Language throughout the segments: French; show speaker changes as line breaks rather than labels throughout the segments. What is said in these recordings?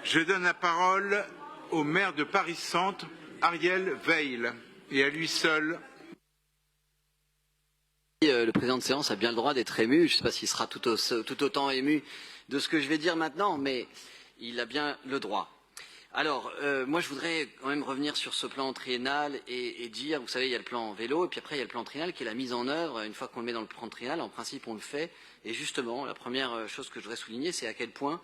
Je donne la parole au maire de Paris-Centre, Ariel Veil, et à lui seul.
Le président de séance a bien le droit d'être ému. Je ne sais pas s'il sera tout autant ému de ce que je vais dire maintenant, mais il a bien le droit. Alors, moi, je voudrais quand même revenir sur ce plan triennal et dire, vous savez, il y a le plan vélo, et puis après, il y a le plan triennal qui est la mise en œuvre. Une fois qu'on le met dans le plan triennal, en principe, on le fait. Et justement, la première chose que je voudrais souligner, c'est à quel point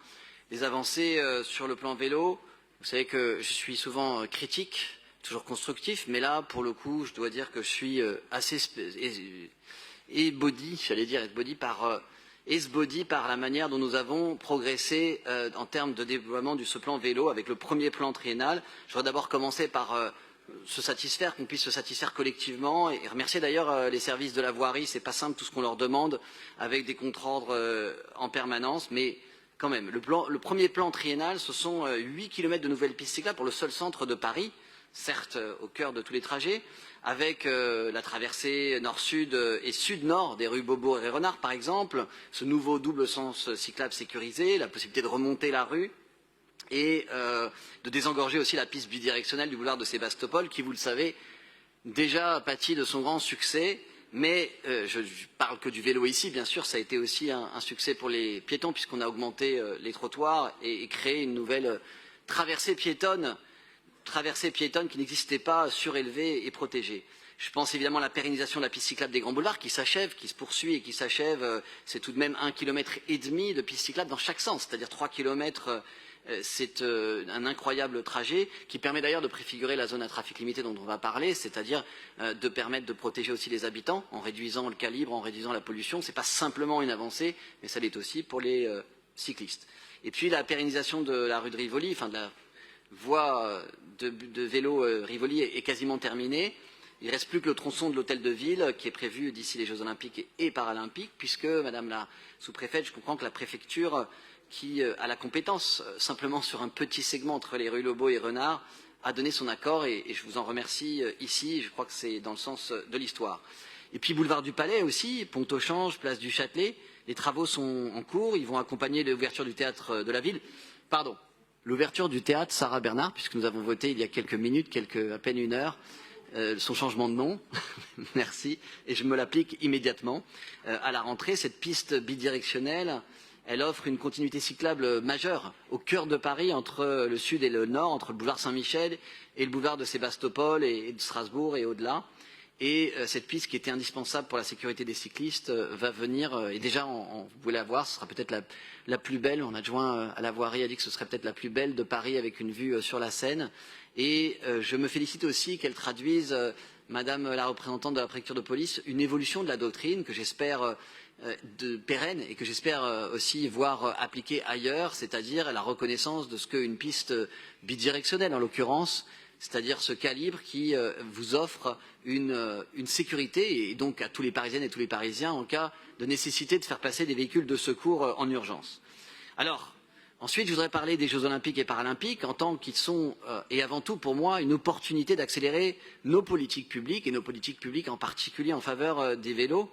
les avancées sur le plan vélo, vous savez que je suis souvent critique, toujours constructif, mais là, pour le coup, je dois dire que je suis assez esbody par la manière dont nous avons progressé en termes de développement de ce plan vélo avec le premier plan triennal. Je voudrais d'abord commencer par se satisfaire, qu'on puisse se satisfaire collectivement et remercier d'ailleurs les services de la voirie. C'est pas simple tout ce qu'on leur demande avec des contre-ordres en permanence, mais quand même, le premier plan triennal, ce sont 8 km de nouvelles pistes cyclables pour le seul centre de Paris, certes au cœur de tous les trajets, avec la traversée nord-sud et sud-nord des rues Beaubourg et Renard, par exemple, ce nouveau double sens cyclable sécurisé, la possibilité de remonter la rue et de désengorger aussi la piste bidirectionnelle du boulevard de Sébastopol, qui, vous le savez, déjà pâtit de son grand succès. Mais je parle que du vélo ici, bien sûr, ça a été aussi un succès pour les piétons, puisqu'on a augmenté les trottoirs et créé une nouvelle traversée piétonne qui n'existait pas, surélevée et protégée. Je pense évidemment à la pérennisation de la piste cyclable des grands boulevards qui s'achève, qui se poursuit et qui s'achève. C'est tout de même 1,5 km de piste cyclable dans chaque sens, c'est-à-dire 3 km. C'est un incroyable trajet qui permet d'ailleurs de préfigurer la zone à trafic limité dont on va parler, c'est-à-dire de permettre de protéger aussi les habitants en réduisant le calibre, en réduisant la pollution. Ce n'est pas simplement une avancée, mais ça l'est aussi pour les cyclistes. Et puis la pérennisation de la rue de Rivoli, enfin de la voie de vélo Rivoli est quasiment terminée. Il ne reste plus que le tronçon de l'hôtel de ville qui est prévu d'ici les Jeux Olympiques et Paralympiques, puisque, Madame la sous-préfète, je comprends que la préfecture, qui a la compétence simplement sur un petit segment entre les rues Lobo et Renard, a donné son accord et je vous en remercie ici. Je crois que c'est dans le sens de l'histoire. Et puis boulevard du Palais aussi, pont au Change, place du Châtelet. Les travaux sont en cours. Ils vont accompagner l'ouverture du théâtre de la ville. Pardon, l'ouverture du théâtre Sarah Bernard, puisque nous avons voté il y a quelques minutes, à peine une heure, son changement de nom. Merci. Et je me l'applique immédiatement. À la rentrée, cette piste bidirectionnelle, elle offre une continuité cyclable majeure au cœur de Paris, entre le sud et le nord, entre le boulevard Saint-Michel et le boulevard de Sébastopol et de Strasbourg et au-delà. Et cette piste qui était indispensable pour la sécurité des cyclistes va venir, et déjà vous pouvez la voir, ce sera peut-être la plus belle. Mon adjoint à la voirie a dit que ce serait peut-être la plus belle de Paris avec une vue sur la Seine. Et je me félicite aussi qu'elle traduise, Madame la représentante de la préfecture de police, une évolution de la doctrine que j'espère pérenne et que j'espère aussi voir appliquée ailleurs, c'est-à-dire la reconnaissance de ce qu'une piste bidirectionnelle en l'occurrence, c'est-à-dire ce calibre qui vous offre une sécurité, et donc à tous les Parisiennes et tous les Parisiens en cas de nécessité de faire passer des véhicules de secours en urgence. Alors, ensuite, je voudrais parler des Jeux Olympiques et Paralympiques en tant qu'ils sont, et avant tout pour moi, une opportunité d'accélérer nos politiques publiques, et nos politiques publiques en particulier en faveur des vélos,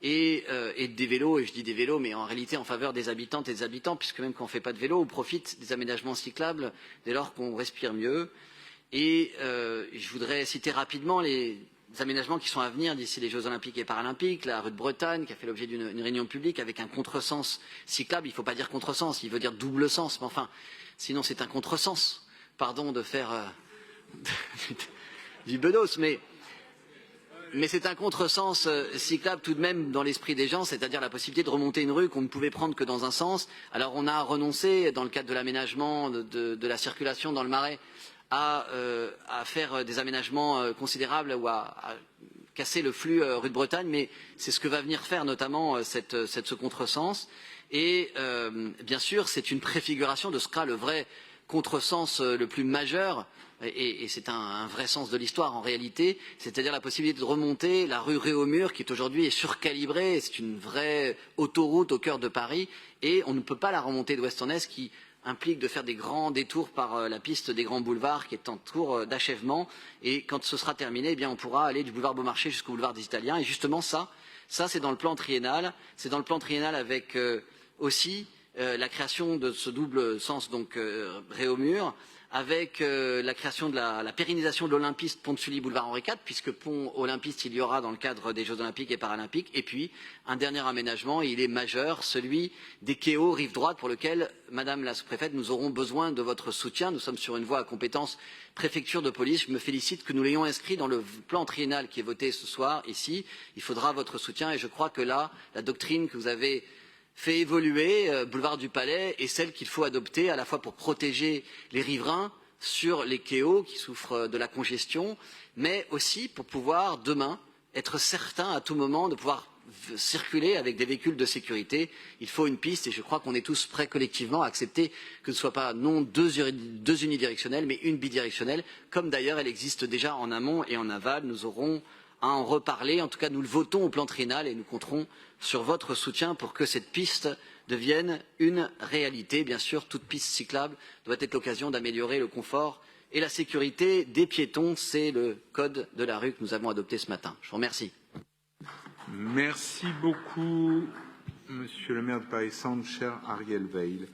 et des vélos, et je dis des vélos, mais en réalité en faveur des habitantes et des habitants, puisque même quand on ne fait pas de vélo, on profite des aménagements cyclables dès lors qu'on respire mieux. Et je voudrais citer rapidement les aménagements qui sont à venir d'ici les Jeux Olympiques et Paralympiques. La rue de Bretagne, qui a fait l'objet d'une réunion publique avec un contresens cyclable. Il ne faut pas dire contresens, il veut dire double sens. Mais enfin, sinon c'est un contresens. Pardon de faire du bedos, mais c'est un contresens cyclable tout de même dans l'esprit des gens, c'est-à-dire la possibilité de remonter une rue qu'on ne pouvait prendre que dans un sens. Alors on a renoncé, dans le cadre de l'aménagement de la circulation dans le Marais, à faire des aménagements considérables ou à casser le flux rue de Bretagne, mais c'est ce que va venir faire notamment ce contresens. Et bien sûr, c'est une préfiguration de ce qu'a le vrai contresens le plus majeur, et c'est un vrai sens de l'histoire en réalité, c'est-à-dire la possibilité de remonter la rue Réaumur qui aujourd'hui est surcalibrée, c'est une vraie autoroute au cœur de Paris, et on ne peut pas la remonter d'ouest en est, qui implique de faire des grands détours par la piste des grands boulevards qui est en cours d'achèvement, et quand ce sera terminé, eh bien, on pourra aller du boulevard Beaumarchais jusqu'au boulevard des Italiens, et justement ça c'est dans le plan triennal, c'est dans le plan triennal avec aussi la création de ce double sens, donc Réaumur, avec la création de la pérennisation de l'Olympiste Pont de Sully Boulevard Henri IV, puisque pont Olympiste il y aura dans le cadre des Jeux Olympiques et Paralympiques, et puis un dernier aménagement, et il est majeur, celui des quais rive droite, pour lequel, Madame la sous-préfète, nous aurons besoin de votre soutien. Nous sommes sur une voie à compétence préfecture de police. Je me félicite que nous l'ayons inscrit dans le plan triennal qui est voté ce soir ici. Il faudra votre soutien, et je crois que là, la doctrine que vous avez fait évoluer, boulevard du Palais, est celle qu'il faut adopter à la fois pour protéger les riverains sur les quais qui souffrent de la congestion, mais aussi pour pouvoir demain être certain à tout moment de pouvoir circuler avec des véhicules de sécurité. Il faut une piste et je crois qu'on est tous prêts collectivement à accepter que ce ne soit pas non deux unidirectionnelles mais une bidirectionnelle, comme d'ailleurs elle existe déjà en amont et en aval. Nous aurons à en reparler. En tout cas, nous le votons au plan triennal et nous compterons sur votre soutien pour que cette piste devienne une réalité. Bien sûr, toute piste cyclable doit être l'occasion d'améliorer le confort et la sécurité des piétons. C'est le code de la rue que nous avons adopté ce matin. Je vous remercie.
Merci beaucoup, Monsieur le maire de Paris Centre, cher Ariel Veil.